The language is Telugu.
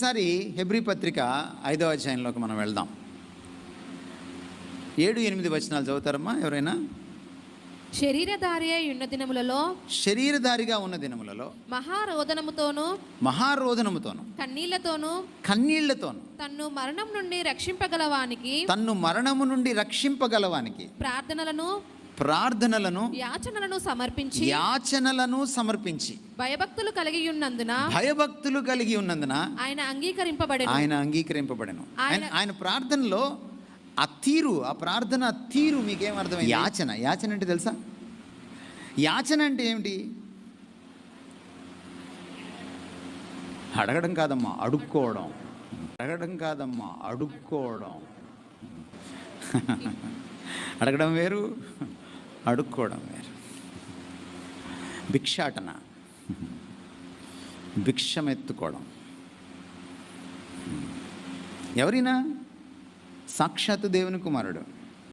ఒకసారి హెబ్రీ పత్రిక 5వ అధ్యాయంలోకి మనం వెళ్దాం. 7-8 వచనాలు చదువుతారమ్మా ఎవరైనా? శరీరధారిగా ఉన్న దినములలో మహారోదనముతోను కన్నీళ్లతోను తన్ను మరణము నుండి రక్షింపగలవానికి ప్రార్థనలను యాచనలను సమర్పించి భయభక్తులు కలిగి ఉన్నందున ఆయన అంగీకరింపబడెను. ఆయన ప్రార్థనలో ఆ ప్రార్థన తీరు మీకేమర్థమైంది? యాచన అంటే తెలుసా? యాచన అంటే ఏమిటి? అడగడం కాదమ్మా, అడుక్కోవడం. అడగడం వేరు, అడుక్కోవడం వేరు. భిక్షాటన, భిక్షమెత్తుకోవడం. ఎవరైనా సాక్షాత్తు దేవుని కుమారుడు